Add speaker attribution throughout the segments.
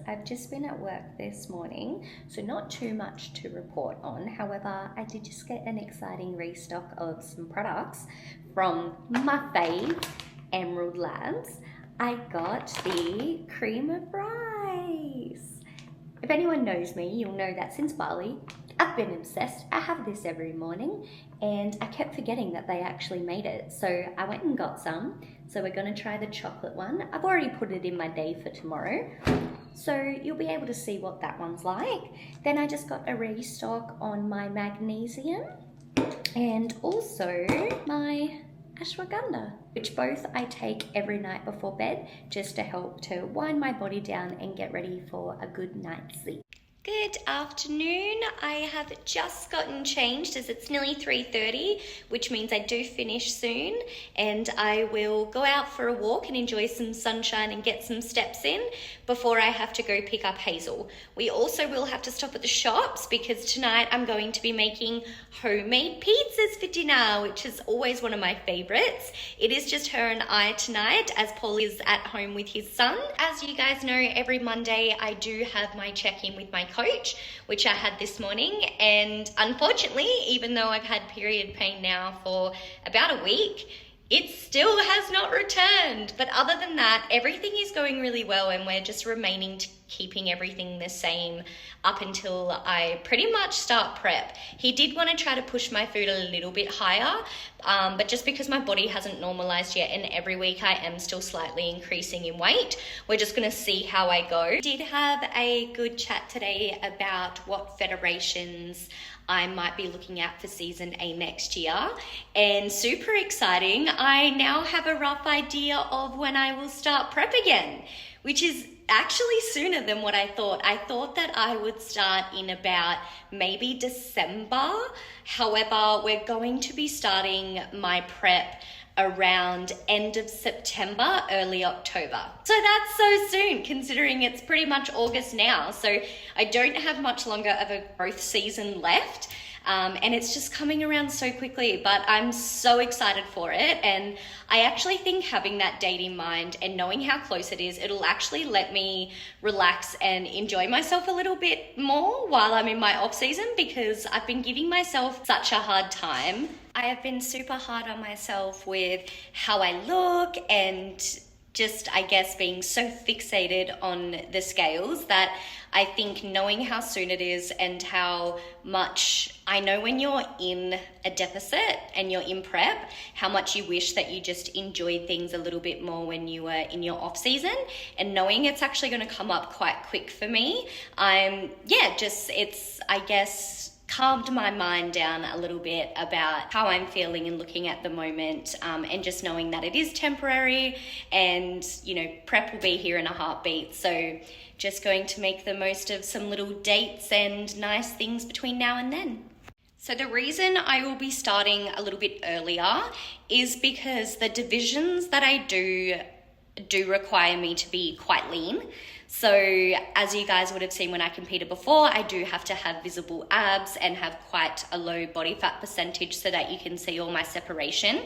Speaker 1: I've just been at work this morning, so not too much to report on. However, I did just get an exciting restock of some products from my fave, Emerald Labs. I got the cream of rice. If anyone knows me, you'll know that since Bali, I've been obsessed. I have this every morning and I kept forgetting that they actually made it. So I went and got some. So we're gonna try the chocolate one. I've already put it in my day for tomorrow. So you'll be able to see what that one's like. Then I just got a restock on my magnesium and also my ashwagandha, which both I take every night before bed just to help to wind my body down and get ready for a good night's sleep. Good afternoon. I have just gotten changed as it's nearly 3:30, which means I do finish soon, and I will go out for a walk and enjoy some sunshine and get some steps in before I have to go pick up Hazel. We also will have to stop at the shops because tonight I'm going to be making homemade pizzas for dinner, which is always one of my favorites. It is just her and I tonight as Paul is at home with his son. As you guys know, every Monday I do have my check-in with my coach, which I had this morning, and unfortunately, even though I've had period pain now for about a week, it still has not returned. But other than that, everything is going really well, and we're just remaining to keeping everything the same up until I pretty much start prep. He did want to try to push my food a little bit higher, but just because my body hasn't normalized yet and every week I am still slightly increasing in weight, we're just going to see how I go. Did have a good chat today about what federations I might be looking at for season A next year, and super exciting, I now have a rough idea of when I will start prep again, which is actually sooner than what I thought. I thought that I would start in about maybe December. However, we're going to be starting my prep around end of September, early October. So that's so soon, considering it's pretty much August now. So I don't have much longer of a growth season left. And it's just coming around so quickly, but I'm so excited for it. And I actually think having that date in mind and knowing how close it is, it'll actually let me relax and enjoy myself a little bit more while I'm in my off season, because I've been giving myself such a hard time. I have been super hard on myself with how I look and just, I guess, being so fixated on the scales that I think knowing how soon it is and how much I know when you're in a deficit and you're in prep, how much you wish that you just enjoyed things a little bit more when you were in your off season, and knowing it's actually going to come up quite quick for me. It's, I guess, calmed my mind down a little bit about how I'm feeling and looking at the moment, and just knowing that it is temporary and, you know, prep will be here in a heartbeat. So just going to make the most of some little dates and nice things between now and then. So the reason I will be starting a little bit earlier is because the divisions that I do require me to be quite lean. So as you guys would have seen when I competed before, I do have to have visible abs and have quite a low body fat percentage so that you can see all my separation.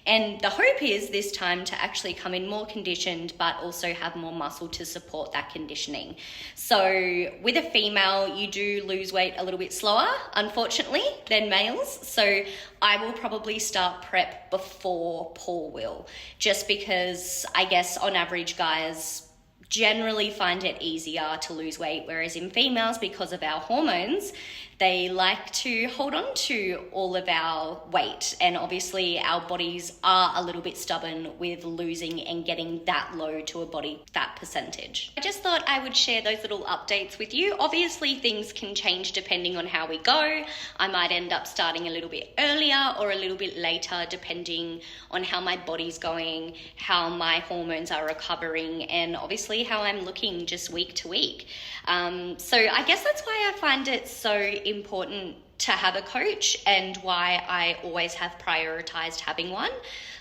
Speaker 1: And the hope is this time to actually come in more conditioned, but also have more muscle to support that conditioning. So with a female, you do lose weight a little bit slower, unfortunately, than males. So I will probably start prep before Paul will, just because I guess on average guys generally find it easier to lose weight, whereas in females, because of our hormones, they like to hold on to all of our weight. And obviously our bodies are a little bit stubborn with losing and getting that low to a body fat percentage. I just thought I would share those little updates with you. Obviously things can change depending on how we go. I might end up starting a little bit earlier or a little bit later, depending on how my body's going, how my hormones are recovering, and obviously how I'm looking just week to week. So I guess that's why I find it so important to have a coach, and why I always have prioritized having one.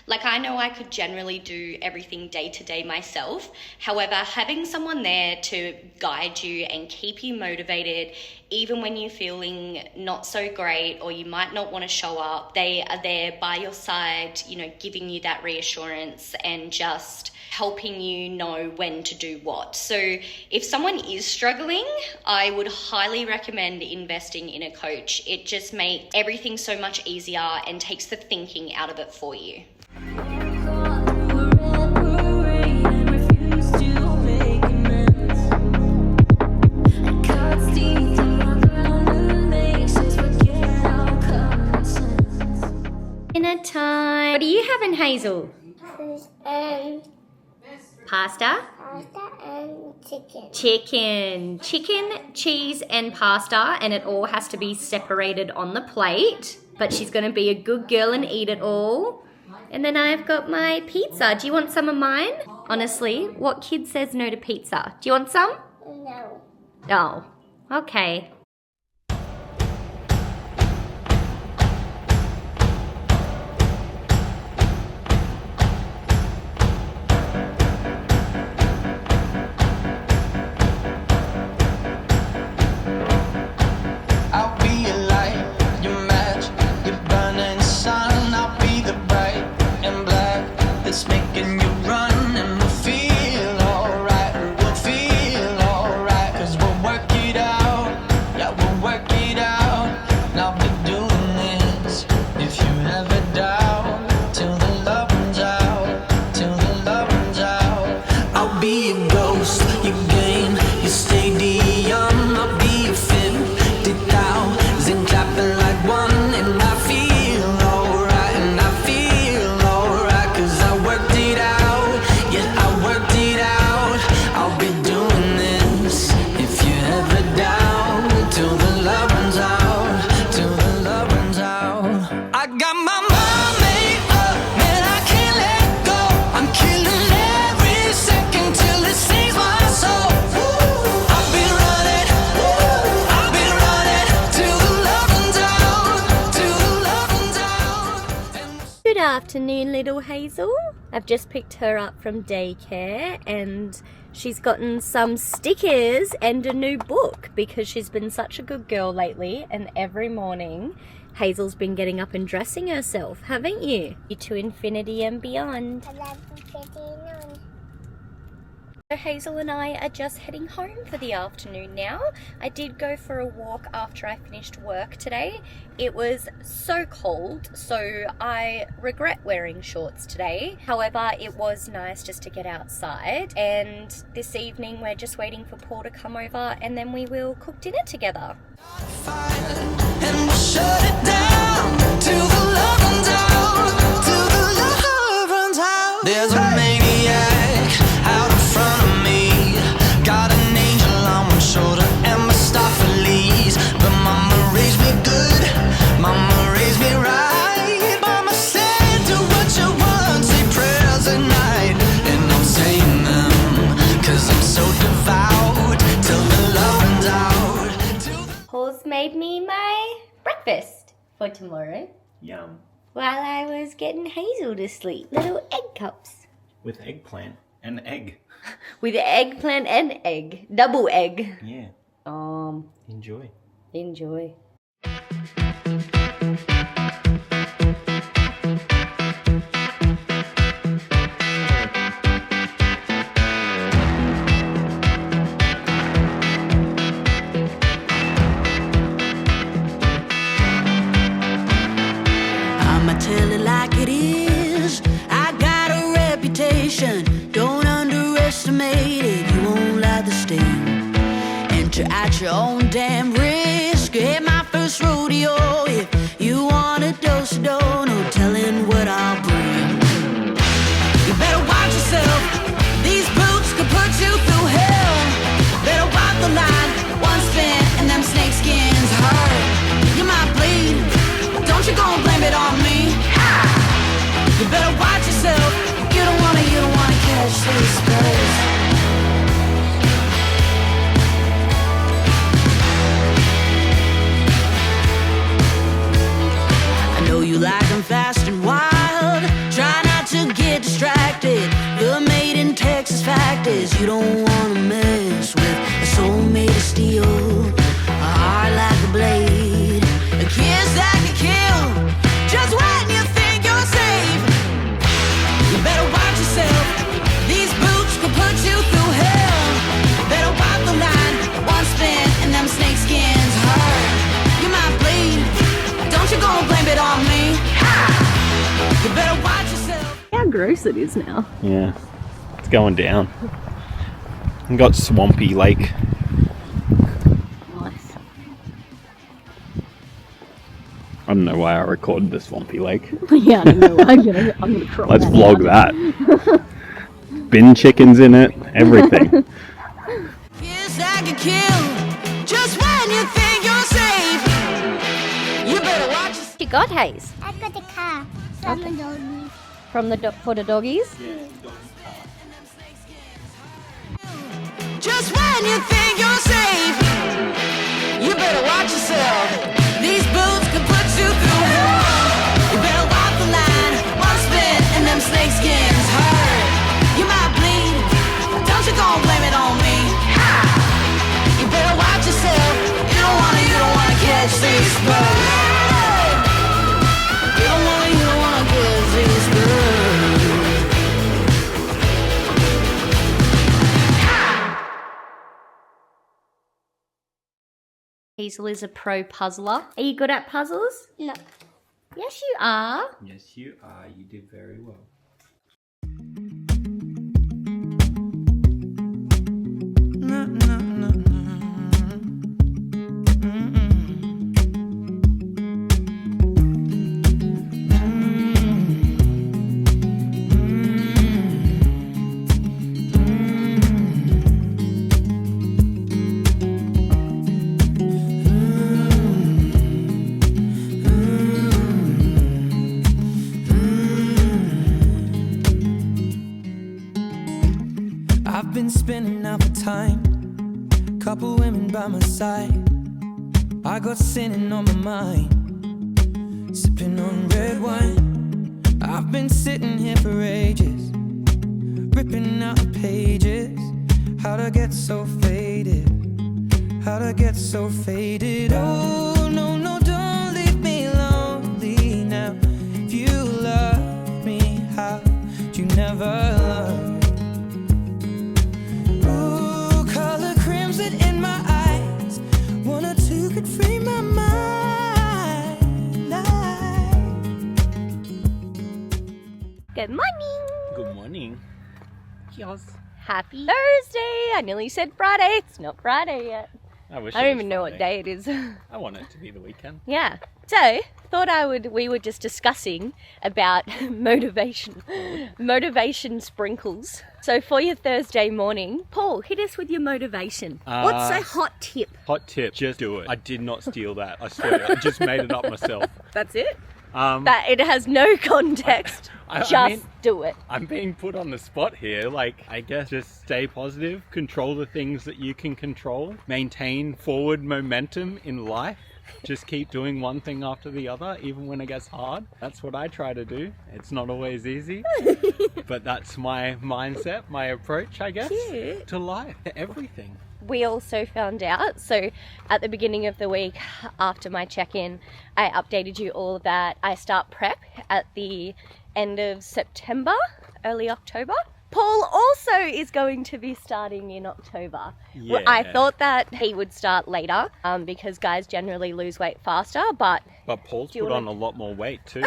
Speaker 1: Like, I know I could generally do everything day to day myself. However, having someone there to guide you and keep you motivated, even when you're feeling not so great or you might not want to show up, they are there by your side, you know, giving you that reassurance and just helping you know when to do what. So if someone is struggling, I would highly recommend investing in a coach. It just makes everything so much easier and takes the thinking out of it for you. Dinner time. What are you having, Hazel? Pasta?
Speaker 2: Pasta and chicken.
Speaker 1: Chicken, cheese and pasta, and it all has to be separated on the plate. But she's going to be a good girl and eat it all. And then I've got my pizza. Do you want some of mine? Honestly, what kid says no to pizza? Do you want some?
Speaker 2: No.
Speaker 1: Oh, okay. Good afternoon, little Hazel. I've just picked her up from daycare and she's gotten some stickers and a new book because she's been such a good girl lately, and every morning Hazel's been getting up and dressing herself, haven't you? To infinity and beyond.
Speaker 2: I love getting on.
Speaker 1: So Hazel and I are just heading home for the afternoon now. I did go for a walk after I finished work today. It was so cold, so I regret wearing shorts today. However, it was nice just to get outside. And this evening we're just waiting for Paul to come over and then we will cook dinner together.
Speaker 3: And we'll shut it down till the love runs out, till the love runs out. There's a maniac out in front of me, got an angel on one shoulder and Mephistopheles. But mama raised me good, mama raised me right. Mama said do what you want, say prayers at night. And I'm saying them, cause I'm so devout, till the love runs out.
Speaker 1: Paul's made me my breakfast. for tomorrow
Speaker 4: Yum.
Speaker 1: while I was getting Hazel to sleep. Little egg cups.
Speaker 4: With eggplant and egg.
Speaker 1: With eggplant and egg. Double egg.
Speaker 4: Yeah. Enjoy.
Speaker 1: Enjoy.
Speaker 3: I'ma tell it like it is. I got a reputation. Don't underestimate it. You won't like the sting. Enter at your own damn risk. Hit my first rodeo. If you want a dose of dough, no telling what I'll bring. You better watch yourself. These boots could put you through hell. Better walk the line. One spin and them snake skins hurt. You might bleed. Don't you go and blame it on me. You better watch yourself. You don't wanna catch these spurs. I know you like them fast and wild. Try not to get distracted. The made in Texas fact is you don't wanna mess with a soul made of steel, a heart like a blade, a kiss that can kill just when you think you're safe. You better watch yourself. These boots could put you through hell. Better walk the line. One spin and them snake skins hurt. You might bleed. Don't you go and blame it on me. You better watch yourself.
Speaker 1: How gross it is now.
Speaker 4: Yeah. It's going down. We've got Swampy Lake.
Speaker 1: Nice.
Speaker 4: I don't know why I recorded the Swampy Lake.
Speaker 1: Yeah, I don't know. I'm gonna crop
Speaker 4: Let's
Speaker 1: that
Speaker 4: vlog
Speaker 1: out.
Speaker 4: that. Bin chickens in it, everything.
Speaker 3: Kiss that can kill just when you think you're safe. You better watch yourself.
Speaker 1: What you got, Hayes?
Speaker 2: I got the car. From the doggy.
Speaker 1: From the for the doggies?
Speaker 3: Just when you think you're safe, you better watch yourself. These boots can put you through hell. You better walk the line. One spin and them snake skins hurt. You might bleed. Don't you go and blame it on me. You better watch yourself. You don't wanna catch these spurs. You don't wanna catch these spurs.
Speaker 1: Hazel is a pro puzzler. Are you good at puzzles?
Speaker 2: No.
Speaker 1: Yes, you are.
Speaker 4: Yes, you are. You did very well.
Speaker 3: I've been spending out for time, couple women by my side. I got sinning on my mind, sipping on red wine. I've been sitting here for ages, ripping out the pages. How'd I get so faded? How'd I get so faded? Oh, no, no, don't leave me lonely now. If you love me, how'd you never love? In my eyes, one or two could free my mind.
Speaker 1: Good morning.
Speaker 4: Good morning. Yes.
Speaker 1: Happy Thursday. I nearly said Friday. It's not Friday yet.
Speaker 4: I wish
Speaker 1: I don't even know what day it is.
Speaker 4: I want it to be the weekend.
Speaker 1: Yeah. So, we were just discussing about motivation sprinkles. So for your Thursday morning, Paul, hit us with your motivation. What's a hot tip?
Speaker 4: Hot tip, just do it. I did not steal that. I swear, I just made it up myself.
Speaker 1: That's it?
Speaker 5: that it has no context.
Speaker 4: I mean,
Speaker 5: do it.
Speaker 4: I'm being put on the spot here. Like, I guess just stay positive, control the things that you can control, maintain forward momentum in life. Just keep doing one thing after the other, even when it gets hard. That's what I try to do. It's not always easy, but that's my mindset, my approach, I guess, to life, to everything.
Speaker 5: We also found out, so at the beginning of the week after my check-in, I updated you all that I start prep at the end of September, early October. Paul also is going to be starting in October.
Speaker 4: Yeah.
Speaker 5: I thought that he would start later because guys generally lose weight faster, but
Speaker 4: Paul's put on a lot more weight too.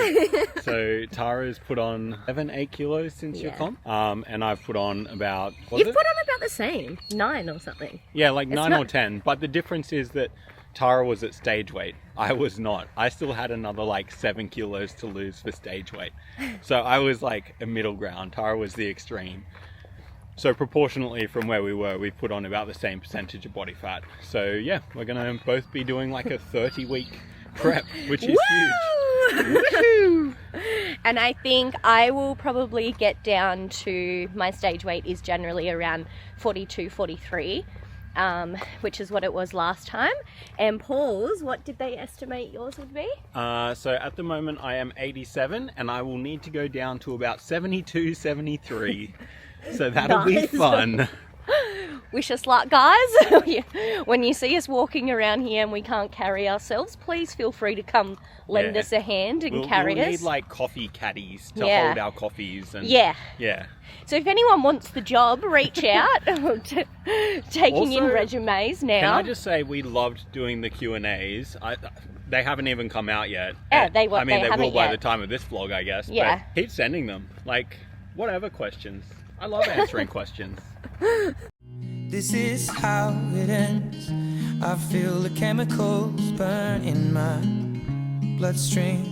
Speaker 4: So Tara's put on 7-8 kilos since your comp, and I've put on about...
Speaker 5: You've put on about the same, 9 or something.
Speaker 4: Yeah, like 9 or 10. But the difference is that Tara was at stage weight. I was not. I still had another like 7 kilos to lose for stage weight. So I was like a middle ground. Tara was the extreme. So proportionately from where we were, we put on about the same percentage of body fat. So yeah, we're going to both be doing like a 30-week prep, which is huge. Woohoo!
Speaker 5: And I think I will probably get down to, my stage weight is generally around 42, 43. Which is what it was last time. And Paul's, what did they estimate yours would be?
Speaker 4: So at the moment I am 87 and I will need to go down to about 72, 73. So that'll be fun.
Speaker 5: Wish us luck, guys. When you see us walking around here and we can't carry ourselves, please feel free to come lend us a hand and carry us.
Speaker 4: We'll need like coffee caddies to hold our coffees. And yeah.
Speaker 5: So if anyone wants the job, reach out. Taking in resumes now.
Speaker 4: Can I just say we loved doing the Q&As. They haven't even come out yet.
Speaker 5: Yeah, they will
Speaker 4: by the time of this vlog, I guess.
Speaker 5: Yeah.
Speaker 4: But keep sending them. Like, whatever questions. I love answering questions.
Speaker 3: This is how it ends. I feel the chemicals burn in my bloodstream,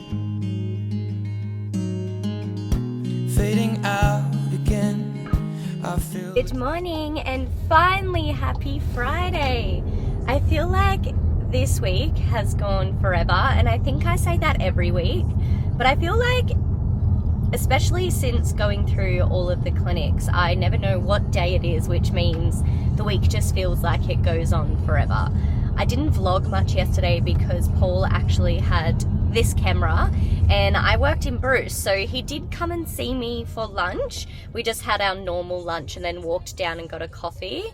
Speaker 3: fading out again. I feel.
Speaker 5: Good morning and finally happy Friday. I feel like this week has gone forever, and I think I say that every week, but I feel like, especially since going through all of the clinics, I never know what day it is, which means the week just feels like it goes on forever. I didn't vlog much yesterday because Paul actually had this camera and I worked in Bruce, so he did come and see me for lunch. We just had our normal lunch and then walked down and got a coffee.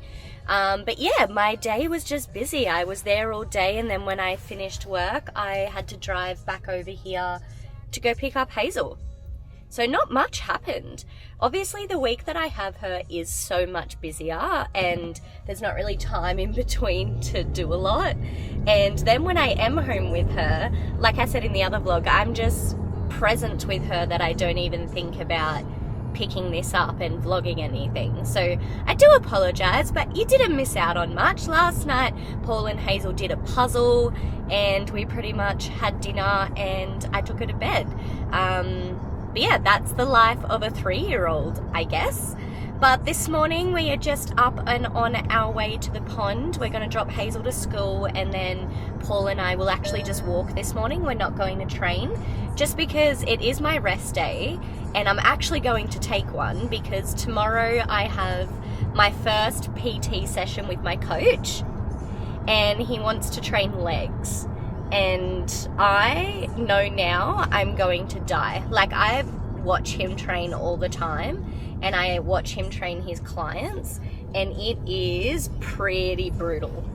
Speaker 5: But yeah, my day was just busy. I was there all day, and then when I finished work, I had to drive back over here to go pick up Hazel. So not much happened. Obviously the week that I have her is so much busier and there's not really time in between to do a lot. And then when I am home with her, like I said in the other vlog, I'm just present with her that I don't even think about picking this up and vlogging anything. So I do apologize, but you didn't miss out on much. Last night Paul and Hazel did a puzzle and we pretty much had dinner and I took her to bed. But yeah, that's the life of a 3-year-old, I guess. But this morning we are just up and on our way to the pond. We're going to drop Hazel to school and then Paul and I will actually just walk this morning. We're not going to train just because it is my rest day and I'm actually going to take one because tomorrow I have my first PT session with my coach and he wants to train legs. And I know now I'm going to die. Like, I watch him train all the time and I watch him train his clients and it is pretty brutal.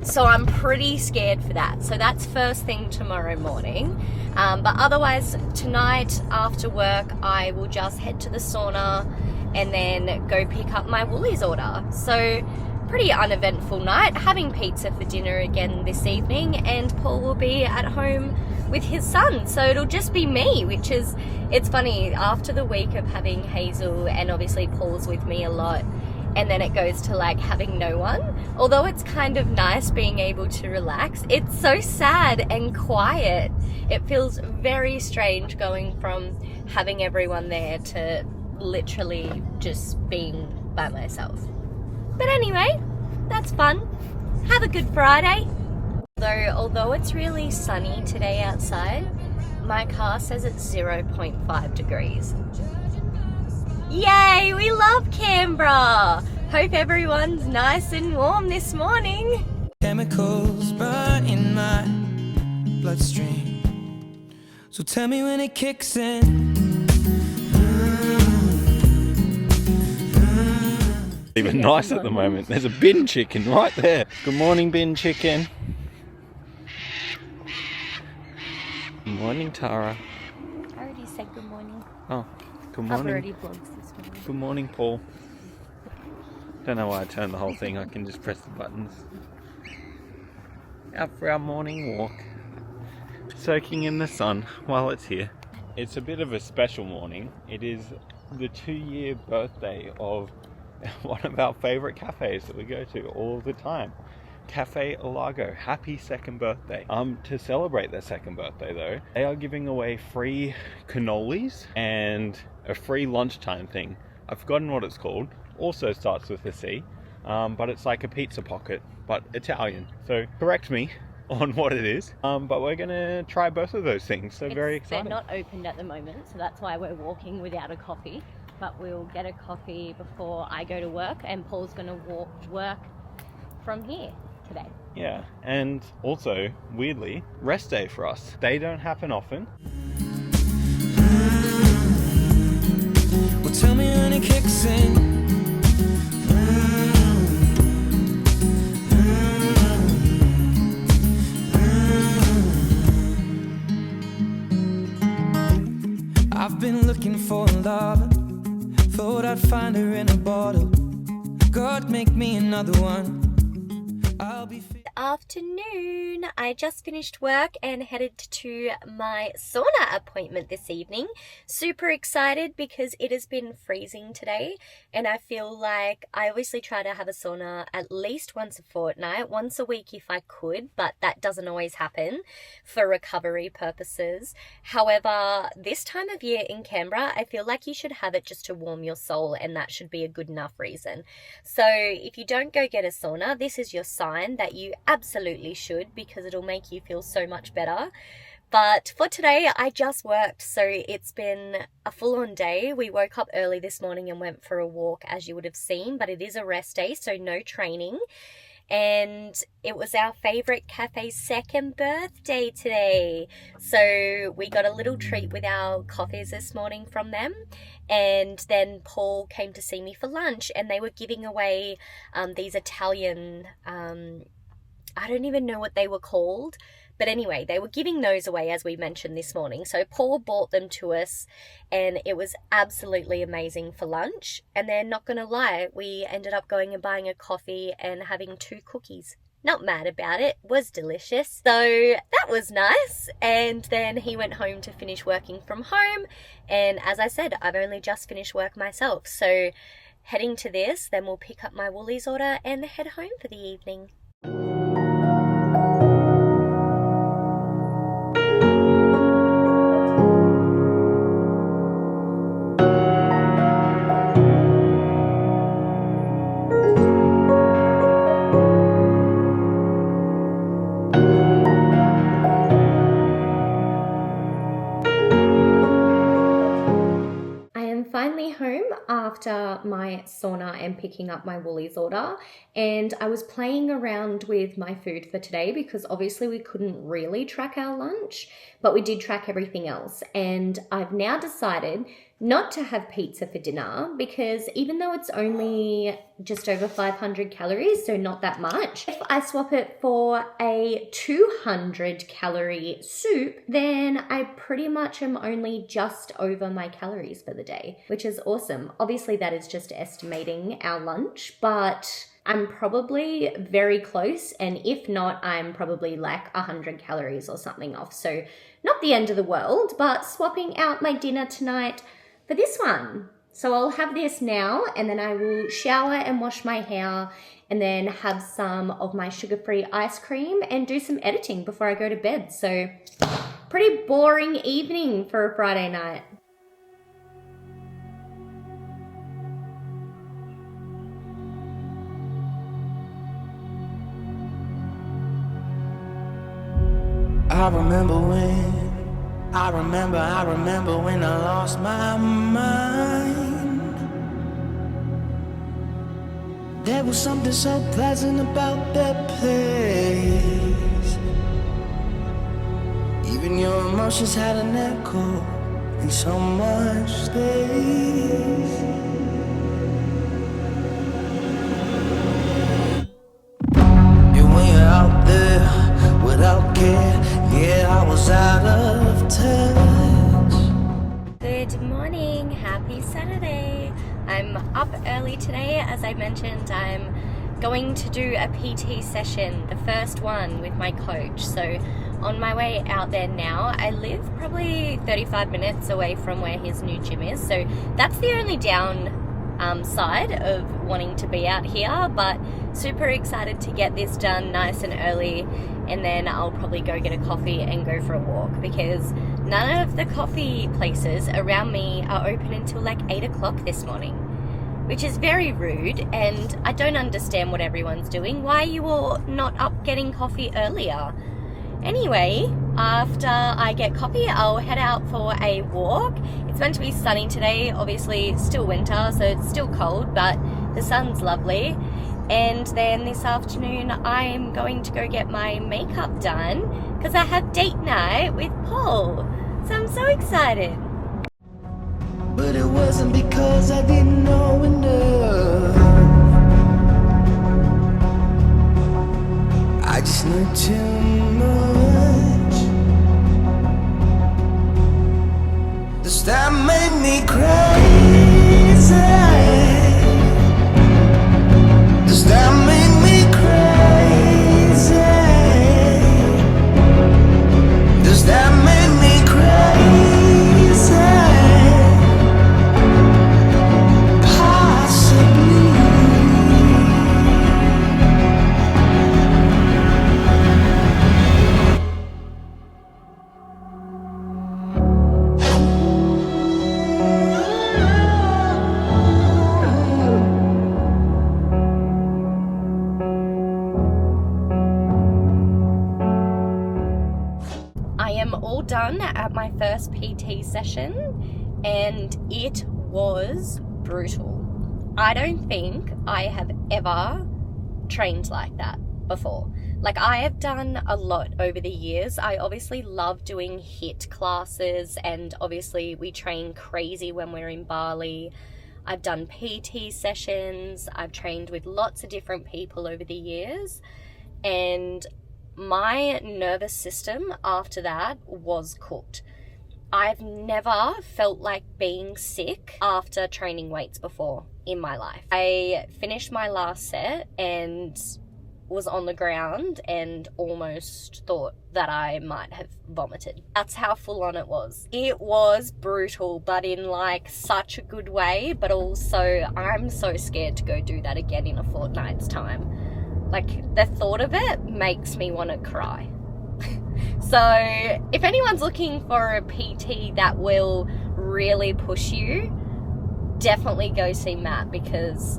Speaker 5: So I'm pretty scared for that. So that's first thing tomorrow morning. But otherwise tonight after work I will just head to the sauna and then go pick up my Woolies order. So pretty uneventful night, having pizza for dinner again this evening, and Paul will be at home with his son, so it'll just be me, which is, it's funny, after the week of having Hazel and obviously Paul's with me a lot and then it goes to like having no one, although it's kind of nice being able to relax, it's so sad and quiet. It feels very strange going from having everyone there to literally just being by myself. But anyway, that's fun. Have a good Friday. Although it's really sunny today outside, my car says it's 0.5 degrees. Yay, we love Canberra! Hope everyone's nice and warm this morning.
Speaker 3: Chemicals burn in my bloodstream. So tell me when it kicks in.
Speaker 4: Even nice at the moment. There's a bin chicken right there. Good morning, bin chicken. Good morning, Tara.
Speaker 1: I already said good morning.
Speaker 4: Oh, good
Speaker 1: I've already
Speaker 4: morning.
Speaker 1: vlogged this morning.
Speaker 4: Good morning, Paul. Don't know why I turned the whole thing. I can just press the buttons. Out for our morning walk. Soaking in the sun while it's here. It's a bit of a special morning. It is the 2-year birthday of one of our favourite cafes that we go to all the time. Cafe Alago. Happy second birthday. To celebrate their second birthday though, they are giving away free cannolis and a free lunchtime thing. I've forgotten what it's called. Also starts with a C, but it's like a pizza pocket, but Italian. So correct me on what it is, but we're gonna try both of those things, so very excited.
Speaker 5: They're not opened at the moment, so that's why we're walking without a coffee, but we'll get a coffee before I go to work, and Paul's gonna work from here today.
Speaker 4: Yeah, and also, weirdly, rest day for us. They don't happen often.
Speaker 3: Well, tell me when it kicks in. I've been looking for a lover, thought I'd find her in a bottle. God, make me another one. I'll be
Speaker 5: Afternoon. I just finished work and headed to my sauna appointment this evening. Super excited because it has been freezing today, and I feel like I obviously try to have a sauna at least once a fortnight, once a week if I could, but that doesn't always happen for recovery purposes. However, this time of year in Canberra, I feel like you should have it just to warm your soul, and that should be a good enough reason. So if you don't go get a sauna, this is your sign that you absolutely should, because it'll make you feel so much better. But for today, I just worked, so it's been a full-on day. We woke up early this morning and went for a walk, as you would have seen, but it is a rest day, so no training. And it was our favourite cafe's second birthday today. So we got a little treat with our coffees this morning from them. And then Paul came to see me for lunch, and they were giving away these Italian, I don't even know what they were called. But anyway, they were giving those away, as we mentioned this morning. So Paul bought them to us, and it was absolutely amazing for lunch. And then, not going to lie, we ended up going and buying a coffee and having 2 cookies. Not mad about it, was delicious. So that was nice. And then he went home to finish working from home. And as I said, I've only just finished work myself. So heading to this, then we'll pick up my Woolies order and head home for the evening. Finally home after my sauna and picking up my Woolies order, and I was playing around with my food for today because obviously we couldn't really track our lunch, but we did track everything else. And I've now decided not to have pizza for dinner because even though it's only just over 500 calories, so not that much, if I swap it for a 200 calorie soup, then I pretty much am only just over my calories for the day, which is awesome. Obviously that is just estimating our lunch, but I'm probably very close, and if not, I'm probably like 100 calories or something off. So not the end of the world, but swapping out my dinner tonight for this one. So I'll have this now, and then I will shower and wash my hair, and then have some of my sugar-free ice cream and do some editing before I go to bed. So pretty boring evening for a Friday night.
Speaker 3: I remember when I remember when I lost my mind. There was something so pleasant about that place. Even your emotions had an echo in so much space. And when you're out there without care, yeah, I was out of touch.
Speaker 5: Good morning, happy Saturday. I'm up early today. As I mentioned, I'm going to do a PT session, the first one with my coach. So on my way out there now. I live probably 35 minutes away from where his new gym is. So that's the only side of wanting to be out here, but super excited to get this done nice and early, and then I'll probably go get a coffee and go for a walk, because none of the coffee places around me are open until like 8 o'clock this morning, which is very rude, and I don't understand what everyone's doing. Why are you all not up getting coffee earlier? Anyway, after I get coffee, I'll head out for a walk. It's meant to be sunny today, obviously still winter, so it's still cold, but the sun's lovely. And then this afternoon, I'm going to go get my makeup done because I have date night with Paul. So I'm so excited.
Speaker 3: But it wasn't because I didn't know enough. I just knew too much. Does that make me crazy? Does that make me crazy? Does that make me crazy? Possibly.
Speaker 5: All done at my first PT session, and it was brutal. I don't think I have ever trained like that before. Like, I have done a lot over the years. I obviously love doing HIIT classes, and obviously we train crazy when we're in Bali. I've done PT sessions. I've trained with lots of different people over the years, and my nervous system after that was cooked. I've never felt like being sick after training weights before in my life. I finished my last set and was on the ground and almost thought that I might have vomited. That's how full on it was. It was brutal, but in like such a good way, but also I'm so scared to go do that again in a fortnight's time. Like, the thought of it makes me want to cry. So if anyone's looking for a PT that will really push you, definitely go see Matt, because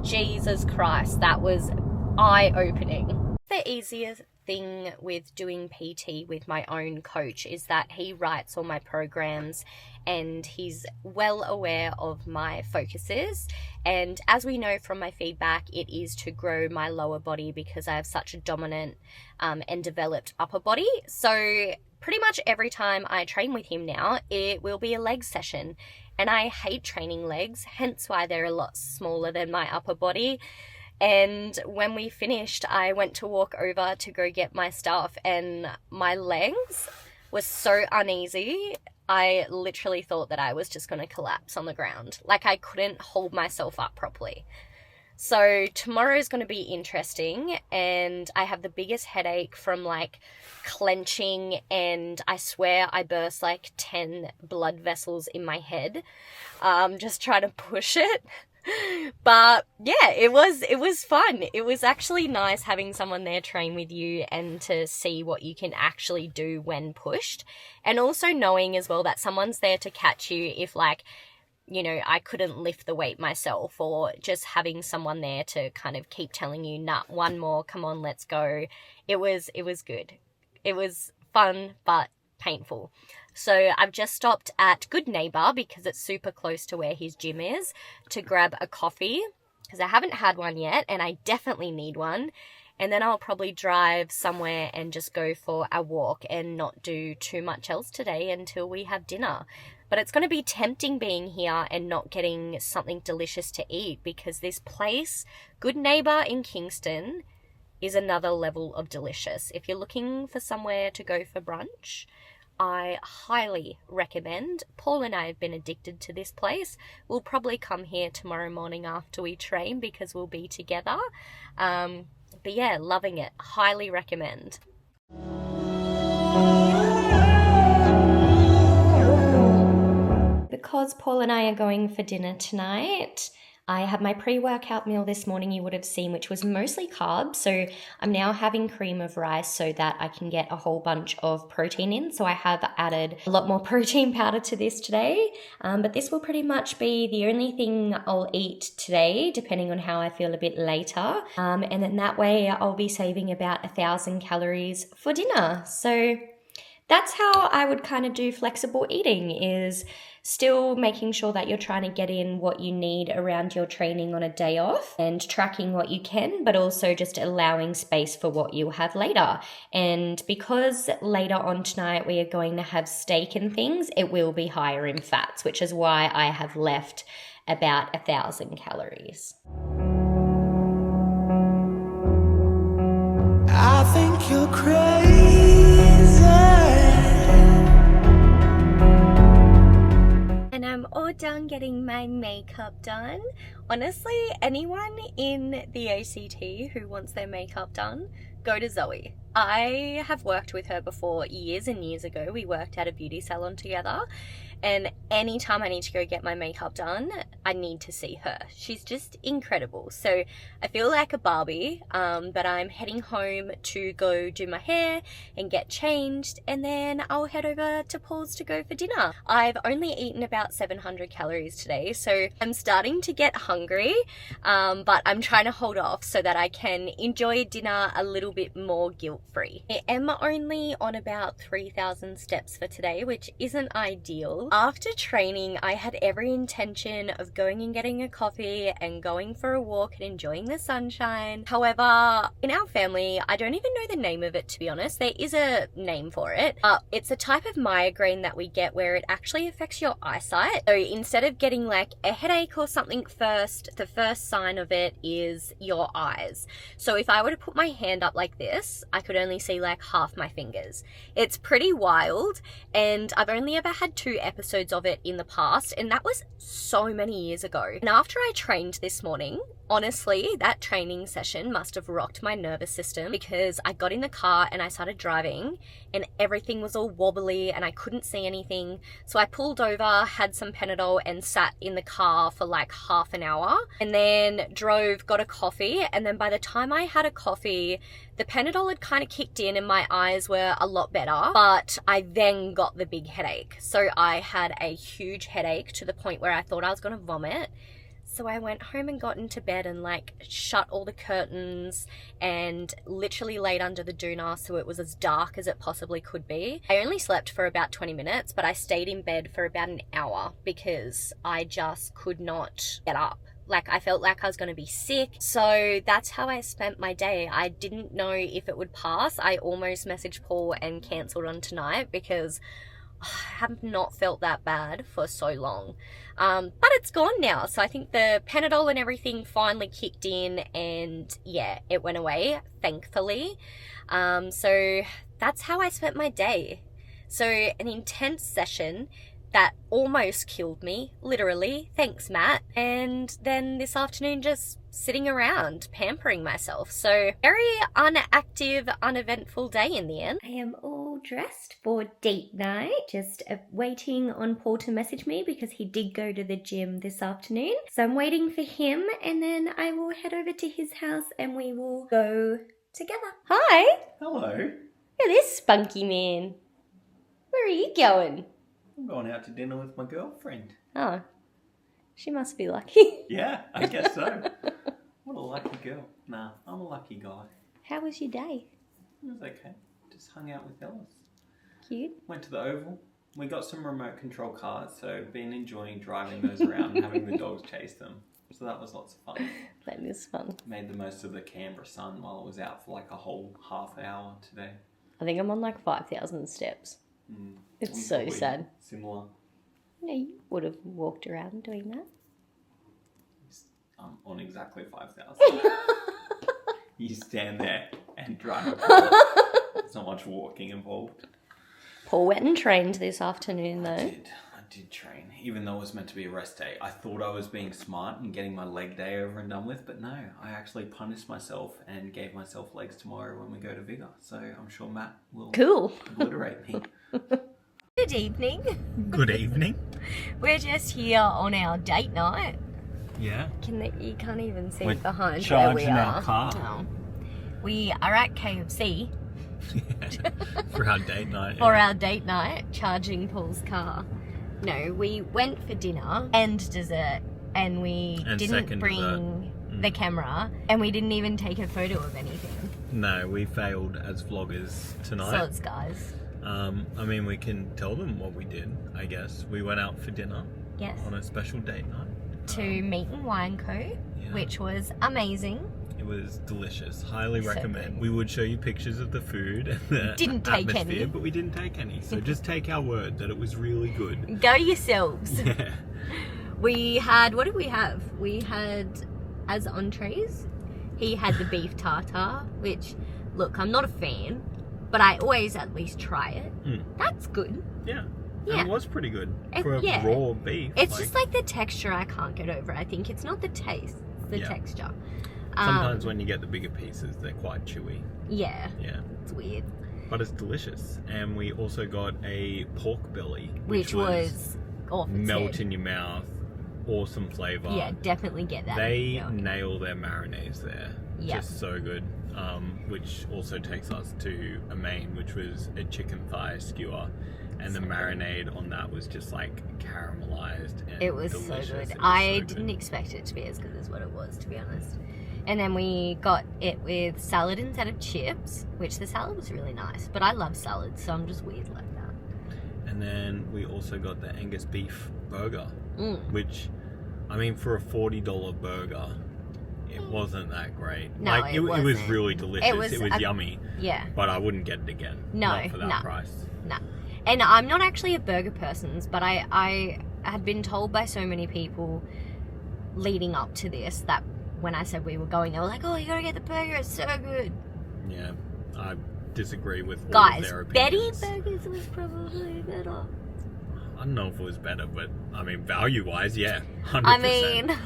Speaker 5: Jesus Christ, that was eye-opening. The easiest thing with doing PT with my own coach is that he writes all my programs and he's well aware of my focuses. And as we know from my feedback, it is to grow my lower body because I have such a dominant and developed upper body. So pretty much every time I train with him now, it will be a leg session. And I hate training legs, hence why they're a lot smaller than my upper body. And when we finished, I went to walk over to go get my stuff, and my legs were so uneasy. I literally thought that I was just going to collapse on the ground. Like, I couldn't hold myself up properly. So tomorrow's going to be interesting, and I have the biggest headache from like clenching, and I swear I burst like 10 blood vessels in my head. Just trying to push it. But yeah, it was fun. It was actually nice having someone there train with you and to see what you can actually do when pushed, and also knowing as well that someone's there to catch you if, like, you know, I couldn't lift the weight myself, or just having someone there to kind of keep telling you, nah, one more, come on, let's go. It was good. It was fun but painful. So I've just stopped at Good Neighbour because it's super close to where his gym is to grab a coffee because I haven't had one yet and I definitely need one. And then I'll probably drive somewhere and just go for a walk and not do too much else today until we have dinner. But it's going to be tempting being here and not getting something delicious to eat because this place, Good Neighbour in Kingston, is another level of delicious. If you're looking for somewhere to go for brunch, I highly recommend. Paul and I have been addicted to this place. We'll probably come here tomorrow morning after we train because we'll be together. But yeah, loving it. Highly recommend. Because Paul and I are going for dinner tonight, I had my pre-workout meal this morning, you would have seen, which was mostly carbs. So I'm now having cream of rice so that I can get a whole bunch of protein in. So I have added a lot more protein powder to this today. But this will pretty much be the only thing I'll eat today, depending on how I feel a bit later. And then that way I'll be saving about 1,000 calories for dinner. So that's how I would kind of do flexible eating, is still making sure that you're trying to get in what you need around your training on a day off and tracking what you can, but also just allowing space for what you'll have later. And because later on tonight we are going to have steak and things, it will be higher in fats, which is why I have left about 1,000 calories.
Speaker 3: I think you're crazy.
Speaker 5: And I'm all done getting my makeup done. Honestly, anyone in the ACT who wants their makeup done, go to Zoe. I have worked with her before years and years ago. We worked at a beauty salon together. And anytime I need to go get my makeup done, I need to see her. She's just incredible. So I feel like a Barbie, but I'm heading home to go do my hair and get changed, and then I'll head over to Paul's to go for dinner. I've only eaten about 700 calories today, so I'm starting to get hungry, but I'm trying to hold off so that I can enjoy dinner a little bit more guilt-free. I am only on about 3,000 steps for today, which isn't ideal. After training, I had every intention of going and getting a coffee and going for a walk and enjoying the sunshine. However, in our family, I don't even know the name of it, to be honest. There is a name for it. It's a type of migraine that we get where it actually affects your eyesight. So instead of getting like a headache or something first, the first sign of it is your eyes. So if I were to put my hand up like this, I could only see like half my fingers. It's pretty wild, and I've only ever had 2 episodes of it in the past, and that was so many years ago. And after I trained this morning, honestly, that training session must have rocked my nervous system, because I got in the car and I started driving and everything was all wobbly and I couldn't see anything. So I pulled over, had some Panadol and sat in the car for like half an hour, and then drove, got a coffee, and then by the time I had a coffee, the Panadol had kind of kicked in and my eyes were a lot better, but I then got the big headache. So I had a huge headache to the point where I thought I was going to vomit. So I went home and got into bed and like shut all the curtains and literally laid under the doona so it was as dark as it possibly could be. I only slept for about 20 minutes, but I stayed in bed for about an hour because I just could not get up. Like, I felt like I was going to be sick. So that's how I spent my day. I didn't know if it would pass. I almost messaged Paul and cancelled on tonight because I have not felt that bad for so long. But it's gone now. So I think the Panadol and everything finally kicked in and yeah, it went away, thankfully. So that's how I spent my day. So an intense session that almost killed me, literally. Thanks, Matt. And then this afternoon just sitting around, pampering myself. So very unactive, uneventful day in the end. I am all dressed for date night. Just waiting on Paul to message me because he did go to the gym this afternoon. So I'm waiting for him, and then I will head over to his house and we will go together. Hi.
Speaker 4: Hello.
Speaker 5: Look at this spunky man. Where are you going?
Speaker 4: I'm going out to dinner with my girlfriend.
Speaker 5: Oh, she must be lucky.
Speaker 4: Yeah, I guess so. What a lucky girl. Nah, I'm a lucky guy.
Speaker 5: How was your day?
Speaker 4: It was okay. Just hung out with Ellis.
Speaker 5: Cute.
Speaker 4: Went to the Oval. We got some remote control cars, so been enjoying driving those around and having the dogs chase them. So that was lots of fun.
Speaker 5: That is fun.
Speaker 4: Made the most of the Canberra sun while I was out for like a whole half hour today.
Speaker 5: I think I'm on like 5,000 steps. It's so
Speaker 4: Probably
Speaker 5: sad.
Speaker 4: Similar.
Speaker 5: Yeah, you would have walked around doing that.
Speaker 4: On exactly 5,000. You stand there and drive. There's not much walking involved.
Speaker 5: Paul went and trained this afternoon though.
Speaker 4: I did train, even though it was meant to be a rest day. I thought I was being smart and getting my leg day over and done with, but no, I actually punished myself and gave myself legs tomorrow when we go to Vigor. So I'm sure Matt will
Speaker 5: Cool.
Speaker 4: obliterate me.
Speaker 5: Good evening.
Speaker 4: Good evening.
Speaker 5: We're just here on our date night.
Speaker 4: Yeah.
Speaker 5: You can't even see
Speaker 4: We're
Speaker 5: behind where we
Speaker 4: charging
Speaker 5: are.
Speaker 4: our car.
Speaker 5: No. We are at KFC
Speaker 4: For our date night.
Speaker 5: for our date night, charging Paul's car. No, we went for dinner and dessert, and we
Speaker 4: And
Speaker 5: didn't
Speaker 4: second
Speaker 5: bring the camera, and we didn't even take a photo of anything.
Speaker 4: No, we failed as vloggers tonight.
Speaker 5: So it's guys.
Speaker 4: I mean, we can tell them what we did, I guess. We went out for dinner
Speaker 5: Yes.
Speaker 4: on a special date night.
Speaker 5: To Meat and Wine Co., which was amazing.
Speaker 4: It was delicious. Highly
Speaker 5: So
Speaker 4: recommend.
Speaker 5: good.
Speaker 4: We would show you pictures of the food and the
Speaker 5: Didn't take
Speaker 4: atmosphere,
Speaker 5: any.
Speaker 4: but we didn't take any. So just take our word that it was really good.
Speaker 5: Go yourselves.
Speaker 4: Yeah.
Speaker 5: We had, what did we have? We had, as entrees, he had the beef tartare, which, look, I'm not a fan, but I always at least try it.
Speaker 4: Mm.
Speaker 5: That's good.
Speaker 4: Yeah.
Speaker 5: Yeah.
Speaker 4: And it was pretty good
Speaker 5: It-
Speaker 4: for a
Speaker 5: yeah.
Speaker 4: raw beef.
Speaker 5: It's just like the texture I can't get over. I think it's not the taste, it's the
Speaker 4: Yeah.
Speaker 5: texture.
Speaker 4: Sometimes when you get the bigger pieces, they're quite chewy.
Speaker 5: Yeah,
Speaker 4: Yeah.
Speaker 5: it's weird.
Speaker 4: But it's delicious. And we also got a pork belly,
Speaker 5: Which was off its
Speaker 4: melt
Speaker 5: head.
Speaker 4: in your mouth. Awesome flavour.
Speaker 5: Yeah, definitely get that.
Speaker 4: They
Speaker 5: milk.
Speaker 4: nail their marinades there.
Speaker 5: Yeah.
Speaker 4: Just so good. Which also takes us to a main, which was a chicken thigh skewer. And the marinade on that was just like caramelized and
Speaker 5: It was
Speaker 4: delicious.
Speaker 5: so good.
Speaker 4: It was
Speaker 5: I
Speaker 4: so good.
Speaker 5: didn't expect it to be as good as what it was, to be honest. And then we got it with salad instead of chips, which the salad was really nice. But I love salads, so I'm just weird like that.
Speaker 4: And then we also got the Angus beef burger,
Speaker 5: Mm.
Speaker 4: which, I mean, for a $40 burger, it wasn't that great.
Speaker 5: No,
Speaker 4: like,
Speaker 5: it
Speaker 4: was
Speaker 5: wasn't.
Speaker 4: really delicious.
Speaker 5: It was a-
Speaker 4: yummy,
Speaker 5: Yeah,
Speaker 4: but I wouldn't get it again.
Speaker 5: No,
Speaker 4: Not for that
Speaker 5: no.
Speaker 4: price.
Speaker 5: no. And I'm not actually a burger person, but I had been told by so many people leading up to this that when I said we were going, they were like, oh, you gotta get the burger, it's so good.
Speaker 4: Yeah, I disagree with all of
Speaker 5: Guys,
Speaker 4: their
Speaker 5: Betty
Speaker 4: opinions.
Speaker 5: Burgers was probably better.
Speaker 4: I don't know if it was better, but I mean, value-wise, yeah, 100%.
Speaker 5: I mean,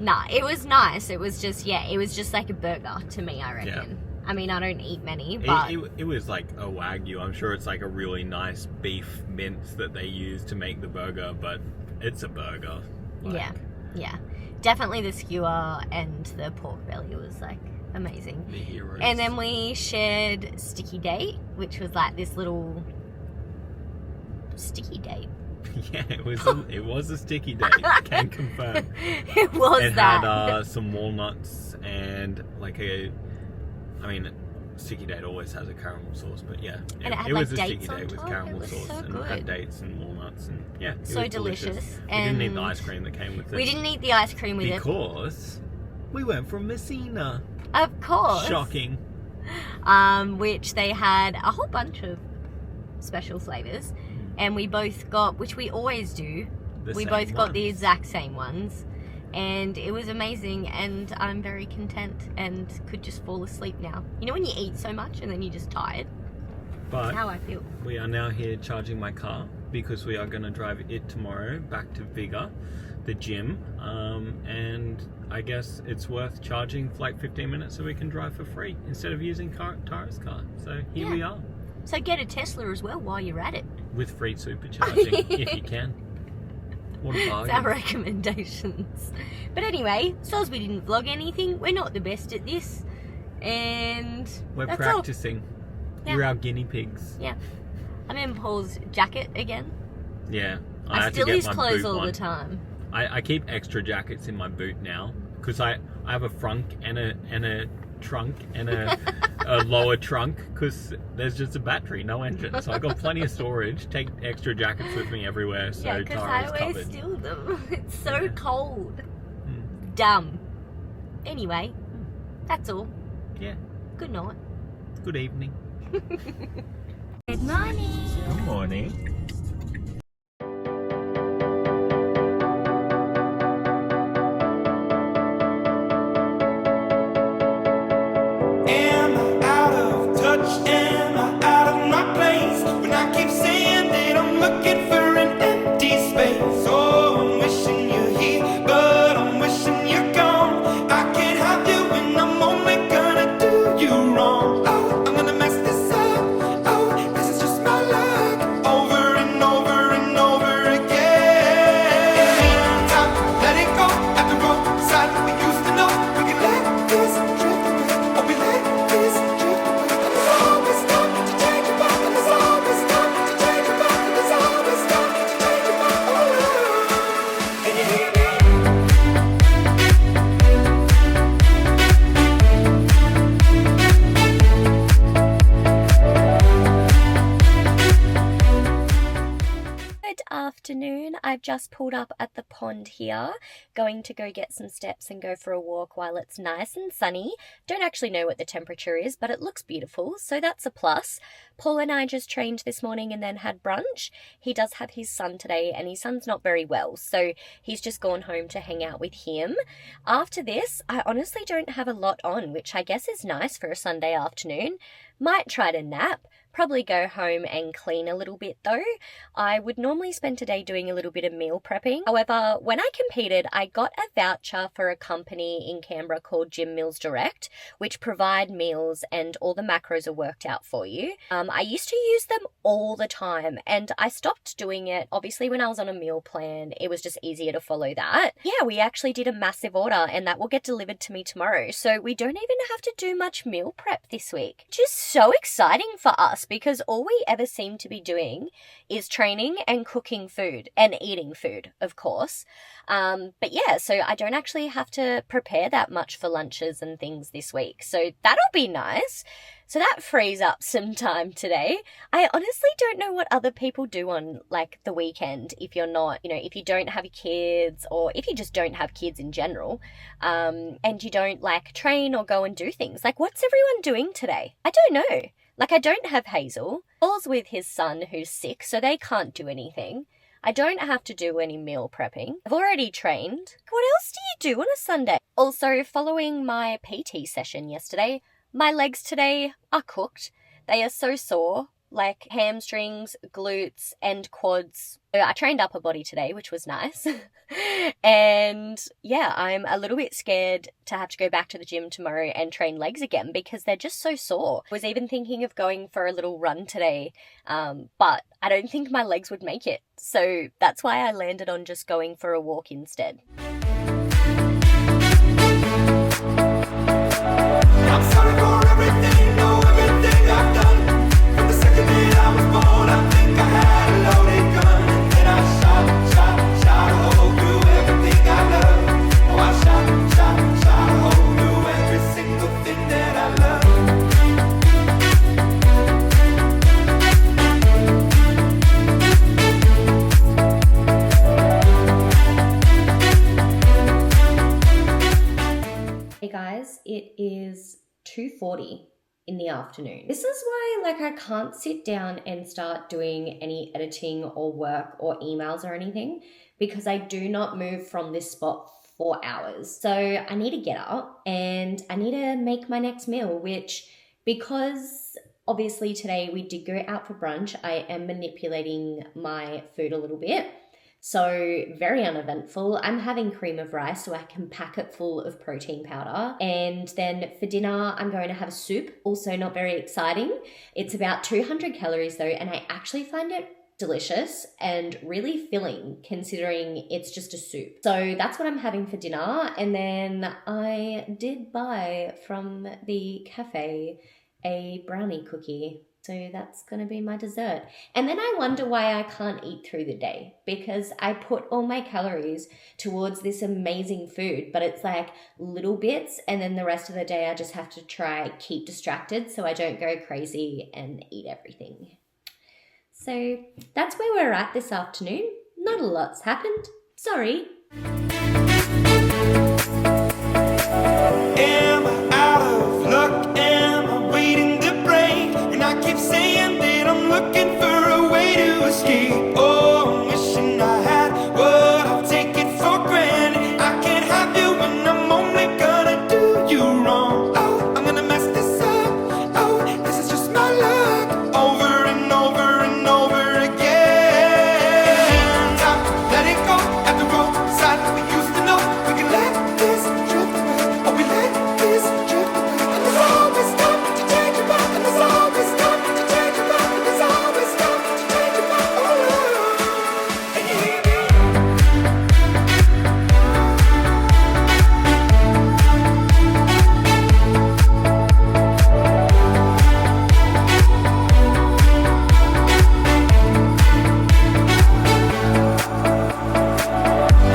Speaker 5: nah, it was nice. It was just, yeah, it was just like a burger to me, I reckon.
Speaker 4: Yeah.
Speaker 5: I mean, I don't eat many, but
Speaker 4: it was like a Wagyu. I'm sure it's like a really nice beef mince that they use to make the burger, but it's a burger. Like,
Speaker 5: yeah. Definitely the skewer and the pork belly was like amazing.
Speaker 4: The heroes.
Speaker 5: And then we shared Sticky Date, which was like this little sticky date.
Speaker 4: Yeah, it was a sticky date. Can confirm.
Speaker 5: It was
Speaker 4: It
Speaker 5: that.
Speaker 4: had some walnuts and like sticky date always has a caramel sauce, but yeah,
Speaker 5: And it had,
Speaker 4: it was
Speaker 5: like,
Speaker 4: a sticky
Speaker 5: dates on
Speaker 4: date with
Speaker 5: top.
Speaker 4: caramel
Speaker 5: It was
Speaker 4: sauce
Speaker 5: so
Speaker 4: and
Speaker 5: good.
Speaker 4: had dates and walnuts and yeah, it
Speaker 5: So
Speaker 4: was delicious. We didn't eat the
Speaker 5: and
Speaker 4: ice cream that came with it
Speaker 5: We didn't eat the ice cream with it.
Speaker 4: because we went from Messina.
Speaker 5: Of course.
Speaker 4: Shocking.
Speaker 5: Which they had a whole bunch of special flavors, and we both got, which we always do,
Speaker 4: The
Speaker 5: we
Speaker 4: same
Speaker 5: both got the
Speaker 4: ones.
Speaker 5: exact same ones, and it was amazing, and I'm very content and could just fall asleep now. You know when you eat so much and then you're just tired? That's
Speaker 4: But
Speaker 5: how I feel.
Speaker 4: we are now here charging my car because we are going to drive it tomorrow back to Vigor, the gym, and I guess it's worth charging for like 15 minutes so we can drive for free instead of using Tara's car. So here we are
Speaker 5: So get a Tesla as well while you're at it.
Speaker 4: with free supercharging if you can. What a
Speaker 5: It's
Speaker 4: bargain.
Speaker 5: our recommendations. But anyway, so as we didn't vlog anything, we're not the best at this, and
Speaker 4: We're
Speaker 5: that's all.
Speaker 4: practicing.
Speaker 5: Yeah.
Speaker 4: You're our guinea pigs.
Speaker 5: Yeah. I'm in Paul's jacket again.
Speaker 4: Yeah.
Speaker 5: I
Speaker 4: had to
Speaker 5: steal
Speaker 4: get
Speaker 5: his
Speaker 4: my
Speaker 5: clothes
Speaker 4: boot
Speaker 5: all
Speaker 4: one.
Speaker 5: the time.
Speaker 4: I keep extra jackets in my boot now because I have a frunk and a trunk and a lower trunk because there's just a battery, no engine. So I got plenty of storage. Take extra jackets with me everywhere, so
Speaker 5: Yeah, because
Speaker 4: Tara's
Speaker 5: I always
Speaker 4: covered.
Speaker 5: steal them. It's so cold. Dumb. Anyway, that's all.
Speaker 4: Yeah.
Speaker 5: Good night.
Speaker 4: Good evening.
Speaker 5: Good morning.
Speaker 4: Good morning.
Speaker 3: Am I out of touch? Am I out of my place? When I keep saying that I'm looking for an empty space. Oh, I'm wishing you're here, but I'm wishing you're gone. I can't have you and I'm only gonna do you wrong. Oh, I'm gonna mess this up. Oh, this is just my luck. Over and over and over again. Time to let it go. At the roadside we used to know. We can let this drift away. Oh, we let this drift away. There's always time to change your mind. There's always time to change your mind. There's always time to change your mind. Oh, can you hear me?
Speaker 5: Good afternoon. I've just pulled up at the pond here, going to go get some steps and go for a walk while it's nice and sunny. Don't actually know what the temperature is, but it looks beautiful, so that's a plus. Paul and I just trained this morning and then had brunch. He does have his son today, and his son's not very well, so he's just gone home to hang out with him. After this, I honestly don't have a lot on, which I guess is nice for a Sunday afternoon. Might try to nap. Probably go home and clean a little bit though. I would normally spend today doing a little bit of meal prepping. However, when I competed, I got a voucher for a company in Canberra called Gym Meals Direct, which provide meals and all the macros are worked out for you. I used to use them all the time and I stopped doing it. Obviously, when I was on a meal plan, it was just easier to follow that. Yeah, we actually did a massive order and that will get delivered to me tomorrow. So we don't even have to do much meal prep this week. Just so exciting for us because all we ever seem to be doing is training and cooking food and eating food, of course. But yeah, so I don't actually have to prepare that much for lunches and things this week. So that'll be nice. So that frees up some time today. I honestly don't know what other people do on like the weekend if you're not, if you don't have kids or if you just don't have kids in general, and you don't like train or go and do things. Like what's everyone doing today? I don't know. Like I don't have Hazel. Paul's with his son who's sick, so they can't do anything. I don't have to do any meal prepping. I've already trained. What else do you do on a Sunday? Also, following my PT session yesterday, my legs today are cooked. They are so sore, like hamstrings, glutes, and quads. So I trained upper body today, which was nice. And yeah, I'm a little bit scared to have to go back to the gym tomorrow and train legs again because they're just so sore. I was even thinking of going for a little run today, but I don't think my legs would make it. So that's why I landed on just going for a walk instead.
Speaker 3: I'm sorry for everything, no, everything I've done. From the second that I was born, I think I had a loaded gun. And then I shot a hole through everything I love. Oh, I shot a hole through every single thing that I love.
Speaker 1: Hey guys, it is 2:40 in the afternoon. This is why I can't sit down and start doing any editing or work or emails or anything because I do not move from this spot for hours. So I need to get up and I need to make my next meal, which because obviously today we did go out for brunch, I am manipulating my food a little bit. So very uneventful. I'm having cream of rice so I can pack it full of protein powder. And then for dinner, I'm going to have a soup. Also not very exciting. It's about 200 calories though, and I actually find it delicious and really filling considering it's just a soup. So that's what I'm having for dinner. And then I did buy from the cafe a brownie cookie
Speaker 5: So that's going to be my dessert. And then I wonder why I can't eat through the day, because I put all my calories towards this amazing food, but it's like little bits, and then the rest of the day I just have to try keep distracted so I don't go crazy and eat everything. So that's where we're at this afternoon. Not a lot's happened. Sorry.
Speaker 3: Am I out of luck? Am I waiting to break? And I keep saying that I'm looking for a way to escape. Oh, I'm wishing I had what I've taken for granted. I can't have you when I'm only gonna do you wrong. Oh, I'm gonna mess this up. Oh, this is just my luck. Over and over and over again. Time to let it go at the roadside. We used to know we can let this drift away. Oh, we let this drift away. And there's always time to change your mind. And there's always time to change your mind. And there's always time to change your mind. Oh, and you hear me?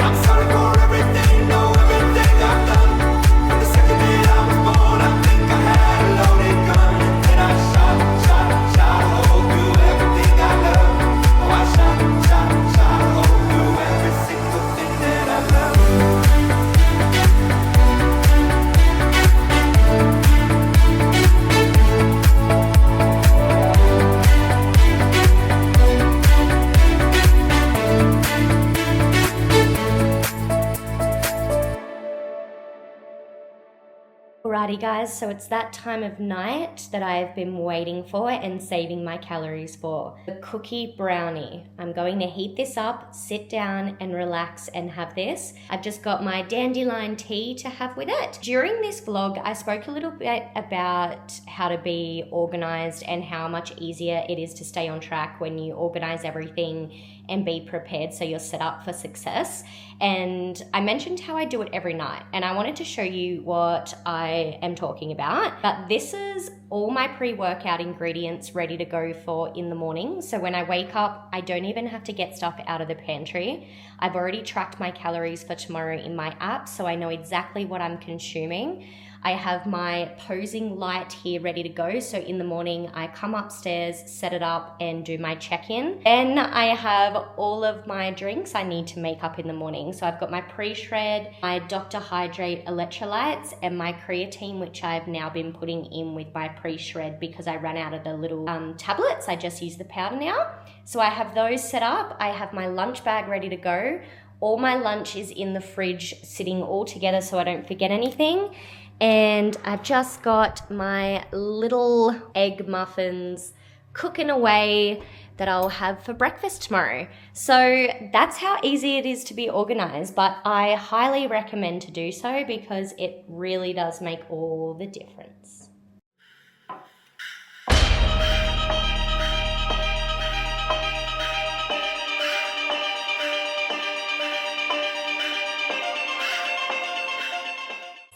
Speaker 3: I'm sorry for everything, no, everything I've done. From the second that I was born, I think I had a loaded gun. And I shot a hole through everything I love. Oh, I shot a hole through every single thing that I love.
Speaker 5: Alrighty guys, so it's that time of night that I've been waiting for and saving my calories for. The cookie brownie. I'm going to heat this up, sit down and relax and have this. I've just got my dandelion tea to have with it. During this vlog, I spoke a little bit about how to be organized and how much easier it is to stay on track when you organize everything and be prepared so you're set up for success. And I mentioned how I do it every night, and I wanted to show you what I am talking about. But this is all my pre-workout ingredients ready to go for in the morning. So when I wake up, I don't even have to get stuff out of the pantry. I've already tracked my calories for tomorrow in my app, so I know exactly what I'm consuming. I have my posing light here ready to go. So in the morning, I come upstairs, set it up and do my check-in. Then I have all of my drinks I need to make up in the morning. So I've got my pre-shred, my Dr. Hydrate electrolytes and my creatine, which I've now been putting in with my pre-shred because I ran out of the little tablets. I just use the powder now. So I have those set up. I have my lunch bag ready to go. All my lunch is in the fridge sitting all together so I don't forget anything. And I've just got my little egg muffins cooking away that I'll have for breakfast tomorrow. So that's how easy it is to be organized, but I highly recommend to do so because it really does make all the difference.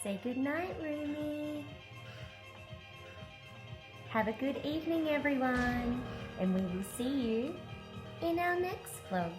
Speaker 5: Say goodnight, Rumi. Have a good evening, everyone, and we will see you in our next vlog.